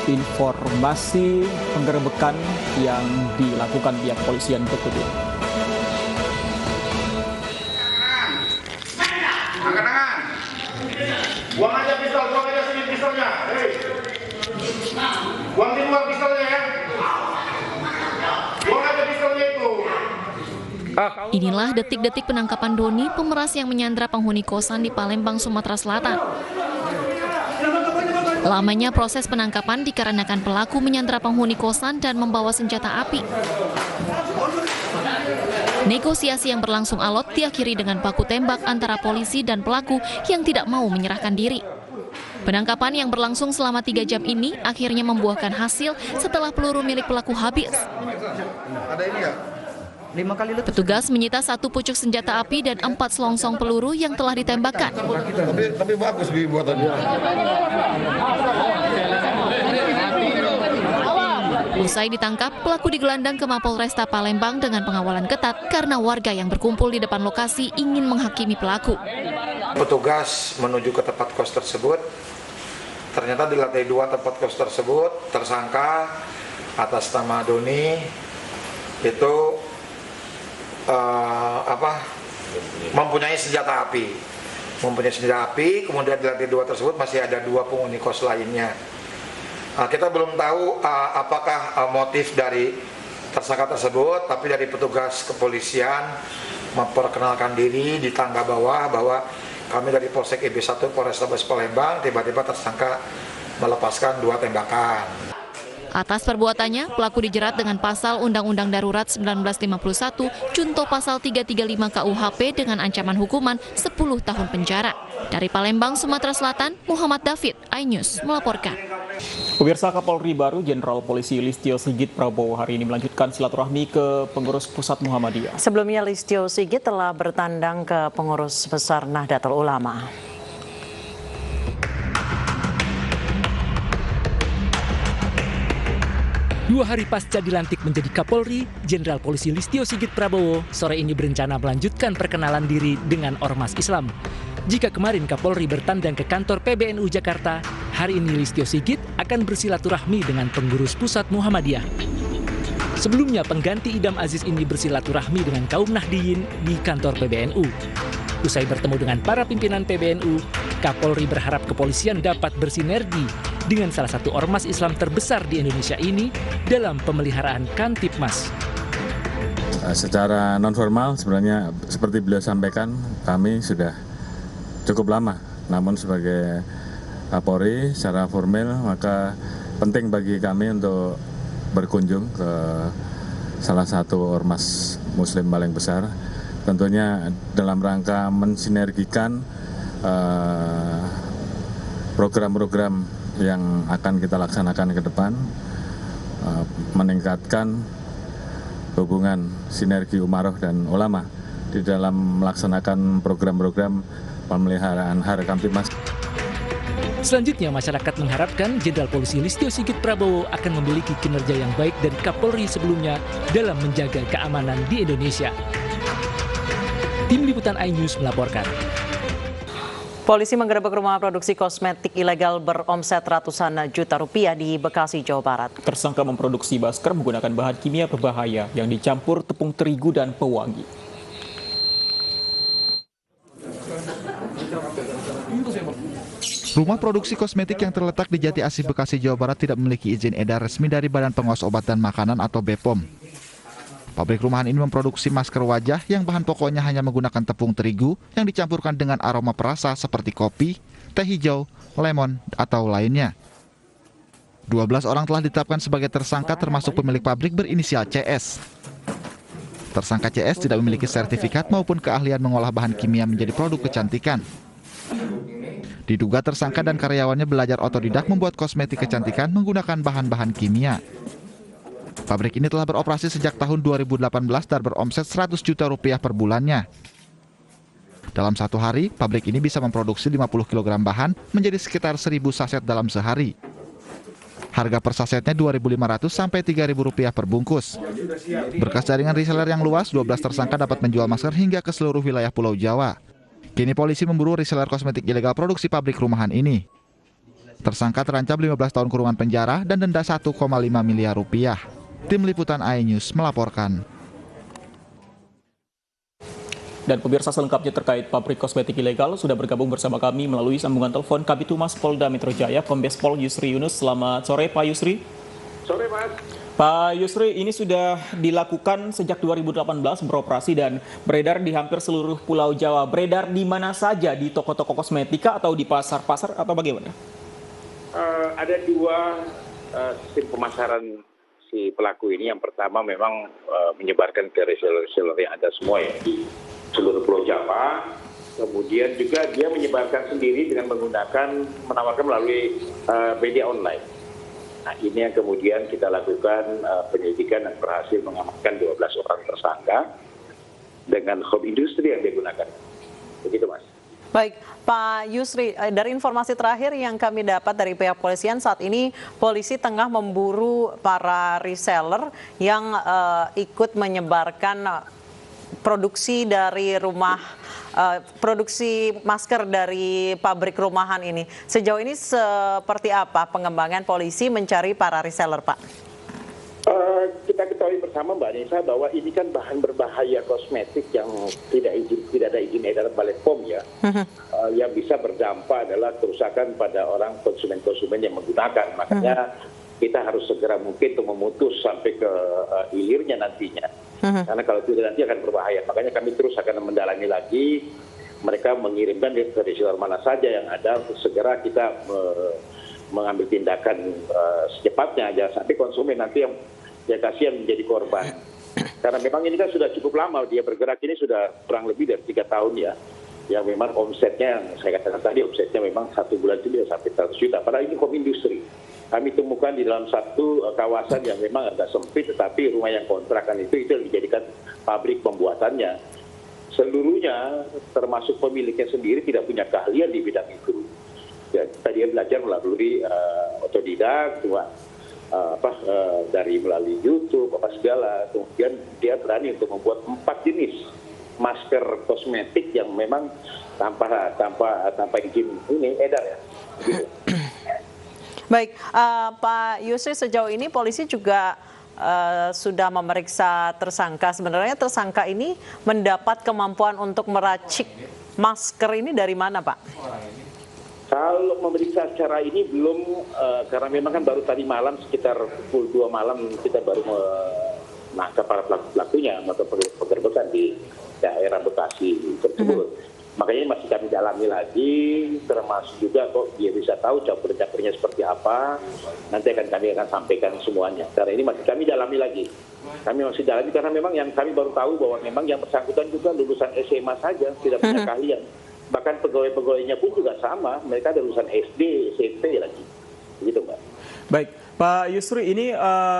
informasi penggerebekan yang dilakukan pihak kepolisian tersebut. Angkat tangan. Buang aja sini pistolnya. Hei. Buang di luar pistolnya ya. Buang aja pistolnya itu. Inilah detik-detik penangkapan Doni, pemeras yang menyandra penghuni kosan di Palembang, Sumatera Selatan. Lamanya proses penangkapan dikarenakan pelaku menyandra penghuni kosan dan membawa senjata api. Negosiasi yang berlangsung alot diakhiri dengan baku tembak antara polisi dan pelaku yang tidak mau menyerahkan diri. Penangkapan yang berlangsung selama 3 jam ini akhirnya membuahkan hasil setelah peluru milik pelaku habis. Petugas menyita 1 pucuk senjata api dan 4 selongsong peluru yang telah ditembakkan. Tapi bagus buatannya. Usai ditangkap, pelaku digelandang ke Mapolresta Palembang dengan pengawalan ketat karena warga yang berkumpul di depan lokasi ingin menghakimi pelaku. Petugas menuju ke tempat kos tersebut. Ternyata di lantai 2 tempat kos tersebut tersangka atas nama Doni itu mempunyai senjata api. Kemudian di lantai 2 tersebut masih ada 2 penghuni kos lainnya. Kita belum tahu apakah motif dari tersangka tersebut, tapi dari petugas kepolisian memperkenalkan diri di tangga bawah bahwa kami dari Polsek IB1 Polrestabes Palembang, tiba-tiba tersangka melepaskan 2 tembakan. Atas perbuatannya, pelaku dijerat dengan pasal Undang-Undang Darurat 1951, junto pasal 335 KUHP dengan ancaman hukuman 10 tahun penjara. Dari Palembang, Sumatera Selatan, Muhammad David, iNews melaporkan. Pemirsa, Kapolri baru Jenderal Polisi Listio Sigit Prabowo hari ini melanjutkan silaturahmi ke pengurus pusat Muhammadiyah. Sebelumnya Listio Sigit telah bertandang ke pengurus besar Nahdlatul Ulama. Dua hari pasca dilantik menjadi Kapolri, Jenderal Polisi Listio Sigit Prabowo sore ini berencana melanjutkan perkenalan diri dengan ormas Islam. Jika kemarin Kapolri bertandang ke kantor PBNU Jakarta, hari ini Listio Sigit akan bersilaturahmi dengan pengurus pusat Muhammadiyah. Sebelumnya pengganti Idam Aziz ini bersilaturahmi dengan kaum Nahdiyin di kantor PBNU. Usai bertemu dengan para pimpinan PBNU, Kapolri berharap kepolisian dapat bersinergi dengan salah satu ormas Islam terbesar di Indonesia ini dalam pemeliharaan Kamtipmas. Secara non-formal sebenarnya seperti beliau sampaikan, kami sudah cukup lama. Namun sebagai Kapolri secara formal maka penting bagi kami untuk berkunjung ke salah satu ormas Muslim paling besar. Tentunya dalam rangka mensinergikan program-program yang akan kita laksanakan ke depan, meningkatkan hubungan sinergi umaroh dan ulama di dalam melaksanakan program-program pemeliharaan Har Kamtipmas. Selanjutnya, masyarakat mengharapkan Jenderal Polisi Listio Sigit Prabowo akan memiliki kinerja yang baik dari Kapolri sebelumnya dalam menjaga keamanan di Indonesia. Tim Liputan iNews melaporkan. Polisi menggerebek rumah produksi kosmetik ilegal beromset ratusan juta rupiah di Bekasi, Jawa Barat. Tersangka memproduksi masker menggunakan bahan kimia berbahaya yang dicampur tepung terigu dan pewangi. Rumah produksi kosmetik yang terletak di Jati Asih, Bekasi, Jawa Barat tidak memiliki izin edar resmi dari Badan Pengawas Obat dan Makanan atau BPOM. Pabrik rumahan ini memproduksi masker wajah yang bahan pokoknya hanya menggunakan tepung terigu yang dicampurkan dengan aroma perasa seperti kopi, teh hijau, lemon, atau lainnya. 12 orang telah ditetapkan sebagai tersangka termasuk pemilik pabrik berinisial CS. Tersangka CS tidak memiliki sertifikat maupun keahlian mengolah bahan kimia menjadi produk kecantikan. Diduga tersangka dan karyawannya belajar otodidak membuat kosmetik kecantikan menggunakan bahan-bahan kimia. Pabrik ini telah beroperasi sejak tahun 2018 dan beromset 100 juta rupiah per bulannya. Dalam satu hari, pabrik ini bisa memproduksi 50 kg bahan menjadi sekitar 1.000 saset dalam sehari. Harga per sasetnya Rp2.500 sampai Rp3.000 per bungkus. Berkas jaringan reseller yang luas, 12 tersangka dapat menjual masker hingga ke seluruh wilayah Pulau Jawa. Kini polisi memburu reseller kosmetik ilegal produksi pabrik rumahan ini. Tersangka terancam 15 tahun kurungan penjara dan denda 1,5 miliar rupiah. Tim Liputan iNews melaporkan. Dan pemirsa selengkapnya terkait pabrik kosmetik ilegal sudah bergabung bersama kami melalui sambungan telepon Kabid Humas Polda Metro Jaya, Kombes Pol Yusri Yunus. Selamat sore Pak Yusri. Sore Mas. Pak Yusri, ini sudah dilakukan sejak 2018 beroperasi dan beredar di hampir seluruh Pulau Jawa. Beredar di mana saja, di toko-toko kosmetika atau di pasar-pasar atau bagaimana? Ada dua sistem pemasaran si pelaku ini. Yang pertama memang menyebarkan ke reseller-reseller yang ada semua ya di seluruh Pulau Jawa. Kemudian juga dia menyebarkan sendiri dengan menawarkan melalui media online. Nah, ini yang kemudian kita lakukan penyelidikan dan berhasil mengamankan 12 orang tersangka dengan home industri yang digunakan. Begitu, Mas. Baik, Pak Yusri, dari informasi terakhir yang kami dapat dari pihak polisian, saat ini polisi tengah memburu para reseller yang ikut menyebarkan produksi dari produksi masker dari pabrik rumahan ini. Sejauh ini seperti apa pengembangan polisi mencari para reseller, Pak? Kita ketahui bersama Mbak Nisa bahwa ini kan bahan berbahaya kosmetik yang tidak ada izin edar Badan POM ya. Yang bisa berdampak adalah kerusakan pada orang konsumen-konsumen yang menggunakan. Makanya kita harus segera mungkin untuk memutus sampai ke hilirnya nantinya. Karena kalau tidak nanti akan berbahaya. Makanya kami terus akan mendalami lagi. Mereka mengirimkan ke reseller mana saja yang ada untuk segera kita mengambil tindakan secepatnya. Jangan sampai konsumen nanti yang kasihan menjadi korban. Karena memang ini kan sudah cukup lama dia bergerak, ini sudah kurang lebih dari 3 tahun ya. Yang memang omsetnya, yang saya katakan tadi, omsetnya memang 1 bulan itu bisa sampai 100 juta. Padahal ini home industri. Kami temukan di dalam satu kawasan yang memang agak sempit, tetapi rumah yang kontrakan itu dijadikan pabrik pembuatannya. Seluruhnya, termasuk pemiliknya sendiri, tidak punya keahlian di bidang itu. Ya, dia belajar melalui otodidak, dari melalui YouTube, segala. Kemudian dia berani untuk membuat 4 jenis masker kosmetik yang memang tanpa izin ini edar ya. Gitu. Baik, Pak Yusri, sejauh ini polisi juga sudah memeriksa tersangka. Sebenarnya tersangka ini mendapat kemampuan untuk meracik masker ini dari mana, Pak? Kalau memeriksa secara ini belum, karena memang kan baru tadi malam sekitar pukul 2 malam kita baru menangkap para pelakunya atau penggerbekan di daerah Bekasi tersebut. Makanya masih kami dalami lagi, termasuk juga kok dia bisa tahu campur-campurnya seperti apa. Nanti kami akan sampaikan semuanya. Karena ini masih kami dalami lagi. Kami masih dalami karena memang yang kami baru tahu bahwa memang yang bersangkutan juga lulusan SMA saja, tidak punya keahlian. Bahkan pegawai-pegawainya pun juga sama, mereka ada lulusan SD, SMP lagi. Begitu, Mbak. Baik, Pak Yusri, ini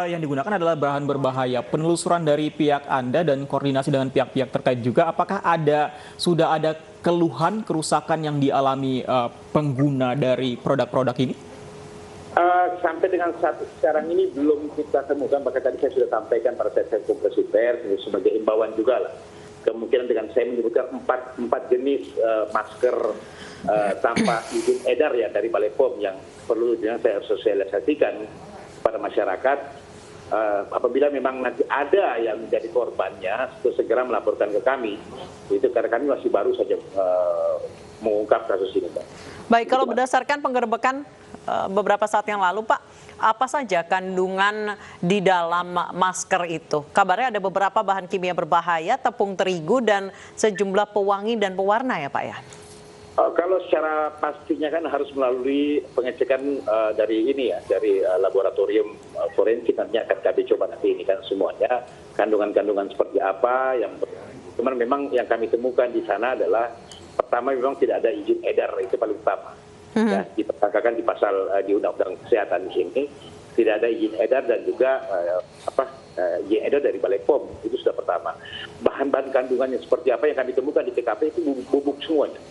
yang digunakan adalah bahan berbahaya. Penelusuran dari pihak Anda dan koordinasi dengan pihak-pihak terkait juga, apakah sudah ada keluhan kerusakan yang dialami pengguna dari produk-produk ini? Sampai dengan sekarang ini belum kita temukan, bahkan tadi saya sudah sampaikan pada saya konferensi pers sebagai imbauan juga lah. Kemungkinan dengan saya menyebutkan 4 jenis masker tanpa izin edar ya dari Balai POM yang perlu saya sosialisasikan pada masyarakat. Apabila memang nanti ada yang menjadi korbannya, itu segera melaporkan ke kami. Itu karena kami masih baru saja mengungkap kasus ini, Pak. Baik, kalau berdasarkan penggerbekan beberapa saat yang lalu, Pak, apa saja kandungan di dalam masker itu? Kabarnya ada beberapa bahan kimia berbahaya, tepung terigu, dan sejumlah pewangi dan pewarna ya, Pak ya? Kalau secara pastinya kan harus melalui pengecekan dari ini ya, dari laboratorium forensik, nanti akan kami coba nanti ini kan semuanya kandungan-kandungan seperti apa. Cuman memang yang kami temukan di sana adalah pertama memang tidak ada izin edar, itu paling utama. Ya, dipasangkan di pasal di Undang-Undang Kesehatan di sini tidak ada izin edar dan juga izin edar dari Balai POM, itu sudah pertama. Bahan-bahan kandungannya seperti apa yang kami temukan di TKP itu bubuk-bubuk semuanya.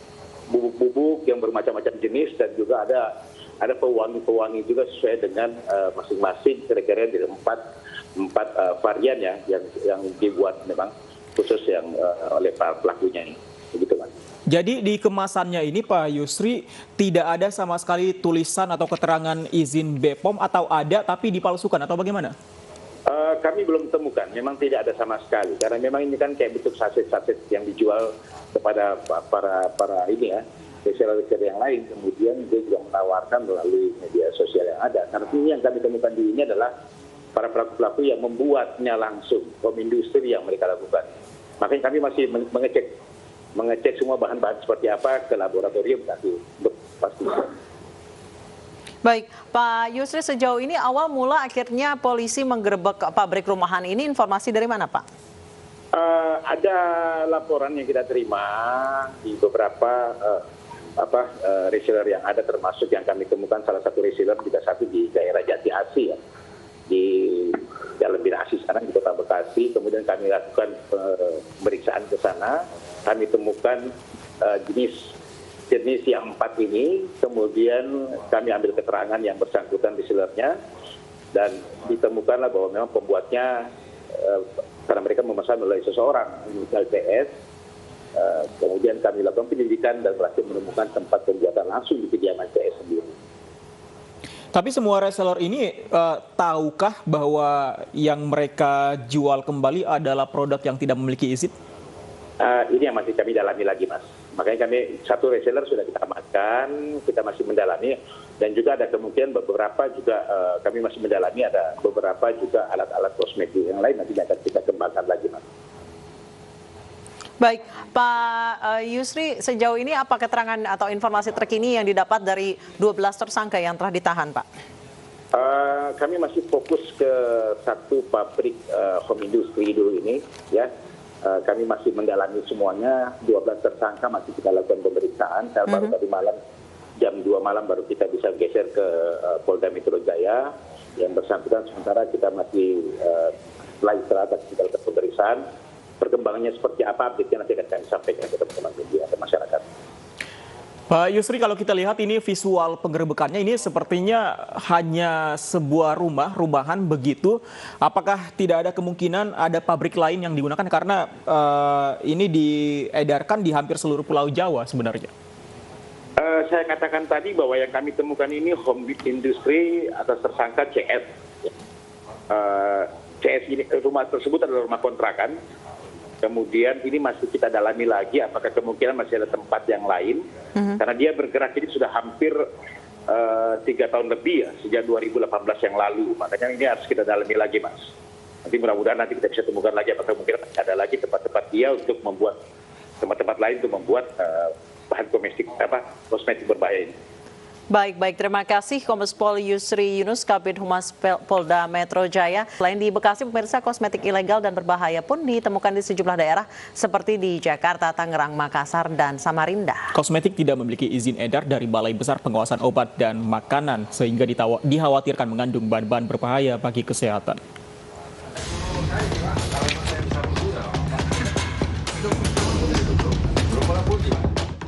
Bubuk-bubuk yang bermacam-macam jenis dan juga ada pewangi-pewangi juga sesuai dengan masing-masing kira-kira dari empat varian ya yang dibuat memang khusus yang oleh para pelakunya ini. Begitu, Mas. Jadi di kemasannya ini Pak Yusri tidak ada sama sekali tulisan atau keterangan izin BPOM atau ada tapi dipalsukan atau bagaimana? Kami belum temukan, memang tidak ada sama sekali karena memang ini kan kayak bentuk saset-saset yang dijual kepada para ini ya reseller-reseller yang lain, kemudian dia juga menawarkan melalui media sosial yang ada. Karena ini yang kami temukan di ini adalah para pelaku-pelaku yang membuatnya langsung, home industry yang mereka lakukan. Makanya kami masih mengecek semua bahan-bahan seperti apa ke laboratorium nanti untuk pastikan. Baik, Pak Yusri, sejauh ini awal mula akhirnya polisi menggerebek pabrik rumahan ini, informasi dari mana Pak? Ada laporan yang kita terima di beberapa reseller yang ada, termasuk yang kami temukan salah satu reseller juga satu di daerah Jati Asih ya, di Jalan Bina Asih sana di Kota Bekasi. Kemudian kami lakukan pemeriksaan ke sana, kami temukan jenis yang 4 ini, kemudian kami ambil keterangan yang bersangkutan resellernya dan ditemukanlah bahwa memang pembuatnya karena mereka memesan oleh seseorang LTS. Kemudian kami lakukan penyelidikan dan berhasil menemukan tempat pembuatan langsung di kediaman CS sendiri. Tapi semua reseller ini tahukah bahwa yang mereka jual kembali adalah produk yang tidak memiliki izin? Ini yang masih kami dalami lagi, Mas. Makanya kami satu reseller sudah kita amankan, kita masih mendalami, dan juga ada kemungkinan beberapa juga kami masih mendalami, ada beberapa juga alat-alat kosmetik yang lain nanti akan kita kembangkan lagi, Mas. Baik, Pak Yusri, sejauh ini apa keterangan atau informasi terkini yang didapat dari 12 tersangka yang telah ditahan, Pak? Kami masih fokus ke satu pabrik home industry dulu ini, ya. Kami masih mendalami semuanya, 12 tersangka masih kita lakukan pemeriksaan. Saya baru tadi malam, jam 2 malam baru kita bisa geser ke Polda Metro Jaya. Yang bersangkutan sementara kita masih setelah istirahat kita lakukan pemeriksaan. Perkembangannya seperti apa, update-nya nanti akan kami sampaikan ke teman-teman media ke masyarakat. Pak Yusri, kalau kita lihat ini visual penggerebekannya ini sepertinya hanya sebuah rumahan begitu. Apakah tidak ada kemungkinan ada pabrik lain yang digunakan karena ini diedarkan di hampir seluruh Pulau Jawa sebenarnya? Saya katakan tadi bahwa yang kami temukan ini home industry atas tersangka CS. CS ini rumah tersebut adalah rumah kontrakan. Kemudian ini masih kita dalami lagi apakah kemungkinan masih ada tempat yang lain. Karena dia bergerak ini sudah hampir 3 tahun lebih ya, sejak 2018 yang lalu. Makanya ini harus kita dalami lagi, Mas. Nanti mudah-mudahan nanti kita bisa temukan lagi apakah mungkin ada lagi tempat-tempat dia untuk membuat tempat-tempat lain untuk membuat bahan kosmetik berbahaya ini. Baik, terima kasih Kombes Pol Yusri Yunus, Kabid Humas Polda Metro Jaya. Selain di Bekasi, pemirsa, kosmetik ilegal dan berbahaya pun ditemukan di sejumlah daerah seperti di Jakarta, Tangerang, Makassar, dan Samarinda. Kosmetik tidak memiliki izin edar dari Balai Besar Pengawasan Obat dan Makanan sehingga dikhawatirkan mengandung bahan-bahan berbahaya bagi kesehatan.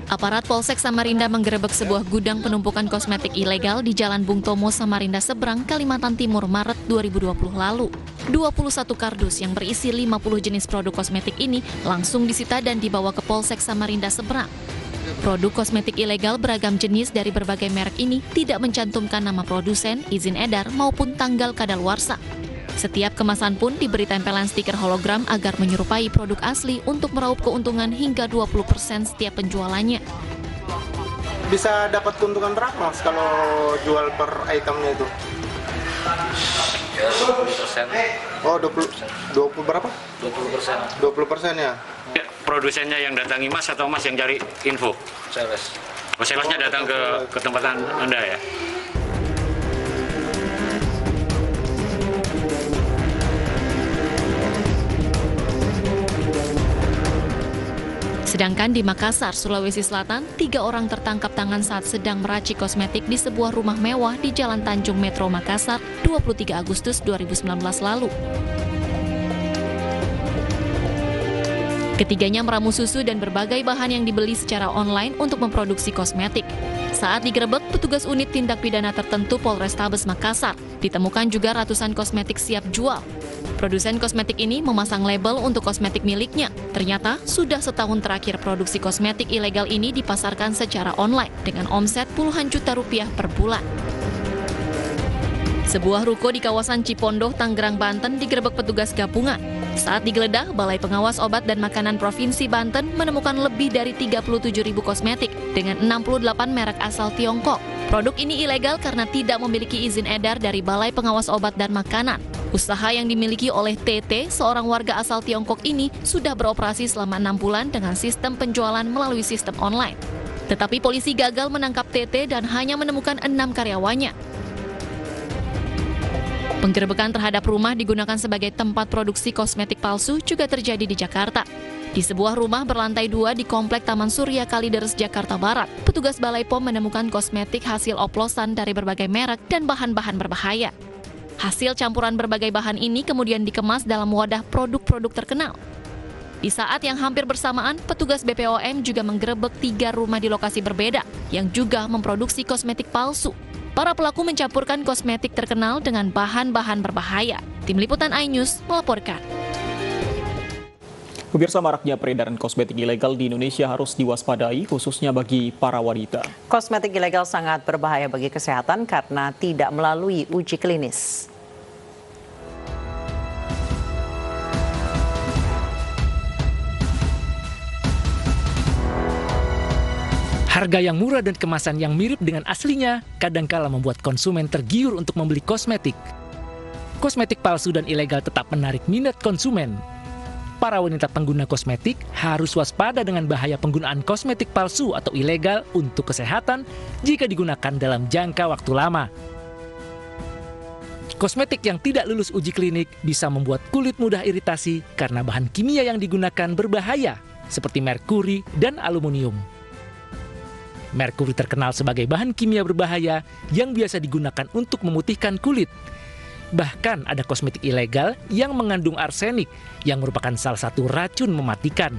Aparat Polsek Samarinda menggerebek sebuah gudang penumpukan kosmetik ilegal di Jalan Bung Tomo, Samarinda Seberang, Kalimantan Timur, Maret 2020 lalu. 21 kardus yang berisi 50 jenis produk kosmetik ini langsung disita dan dibawa ke Polsek Samarinda Seberang. Produk kosmetik ilegal beragam jenis dari berbagai merek ini tidak mencantumkan nama produsen, izin edar, maupun tanggal kadaluarsa. Setiap kemasan pun diberi tempelan stiker hologram agar menyerupai produk asli untuk meraup keuntungan hingga 20% setiap penjualannya. Bisa dapat keuntungan berapa, Mas, kalau jual per itemnya itu? 20%. Oh, 20 berapa? 20%. 20% ya? Produsennya yang datangi Mas atau Mas yang cari info? Sales. Oh, salesnya datang ke tempat Anda ya? Sedangkan di Makassar, Sulawesi Selatan, 3 orang tertangkap tangan saat sedang meracik kosmetik di sebuah rumah mewah di Jalan Tanjung Metro Makassar, 23 Agustus 2019 lalu. Ketiganya meramu susu dan berbagai bahan yang dibeli secara online untuk memproduksi kosmetik. Saat digerebek, petugas unit tindak pidana tertentu Polrestabes Makassar, ditemukan juga ratusan kosmetik siap jual. Produsen kosmetik ini memasang label untuk kosmetik miliknya. Ternyata sudah setahun terakhir produksi kosmetik ilegal ini dipasarkan secara online dengan omset puluhan juta rupiah per bulan. Sebuah ruko di kawasan Cipondoh, Tangerang, Banten digerebek petugas gabungan. Saat digeledah, Balai Pengawas Obat dan Makanan Provinsi Banten menemukan lebih dari 37.000 kosmetik dengan 68 merek asal Tiongkok. Produk ini ilegal karena tidak memiliki izin edar dari Balai Pengawas Obat dan Makanan. Usaha yang dimiliki oleh TT, seorang warga asal Tiongkok ini, sudah beroperasi selama 6 bulan dengan sistem penjualan melalui sistem online. Tetapi polisi gagal menangkap TT dan hanya menemukan 6 karyawannya. Penggerebekan terhadap rumah digunakan sebagai tempat produksi kosmetik palsu juga terjadi di Jakarta. Di sebuah rumah berlantai 2 di Komplek Taman Surya Kalideres, Jakarta Barat, petugas Balai POM menemukan kosmetik hasil oplosan dari berbagai merek dan bahan-bahan berbahaya. Hasil campuran berbagai bahan ini kemudian dikemas dalam wadah produk-produk terkenal. Di saat yang hampir bersamaan, petugas BPOM juga menggerebek 3 rumah di lokasi berbeda yang juga memproduksi kosmetik palsu. Para pelaku mencampurkan kosmetik terkenal dengan bahan-bahan berbahaya. Tim Liputan iNews melaporkan. Pemirsa, maraknya peredaran kosmetik ilegal di Indonesia harus diwaspadai, khususnya bagi para wanita. Kosmetik ilegal sangat berbahaya bagi kesehatan karena tidak melalui uji klinis. Harga yang murah dan kemasan yang mirip dengan aslinya kadangkala membuat konsumen tergiur untuk membeli kosmetik. Kosmetik palsu dan ilegal tetap menarik minat konsumen. Para wanita pengguna kosmetik harus waspada dengan bahaya penggunaan kosmetik palsu atau ilegal untuk kesehatan jika digunakan dalam jangka waktu lama. Kosmetik yang tidak lulus uji klinik bisa membuat kulit mudah iritasi karena bahan kimia yang digunakan berbahaya, seperti merkuri dan aluminium. Merkuri terkenal sebagai bahan kimia berbahaya yang biasa digunakan untuk memutihkan kulit. Bahkan ada kosmetik ilegal yang mengandung arsenik yang merupakan salah satu racun mematikan.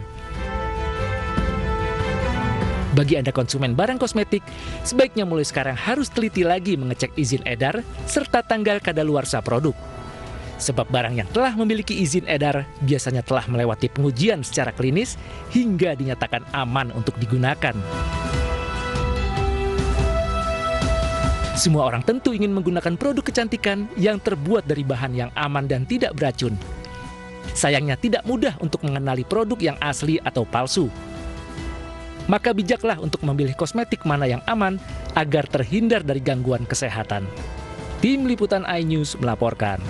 Bagi Anda konsumen barang kosmetik, sebaiknya mulai sekarang harus teliti lagi mengecek izin edar serta tanggal kadaluarsa produk. Sebab barang yang telah memiliki izin edar biasanya telah melewati pengujian secara klinis hingga dinyatakan aman untuk digunakan. Semua orang tentu ingin menggunakan produk kecantikan yang terbuat dari bahan yang aman dan tidak beracun. Sayangnya tidak mudah untuk mengenali produk yang asli atau palsu. Maka bijaklah untuk memilih kosmetik mana yang aman agar terhindar dari gangguan kesehatan. Tim Liputan iNews melaporkan.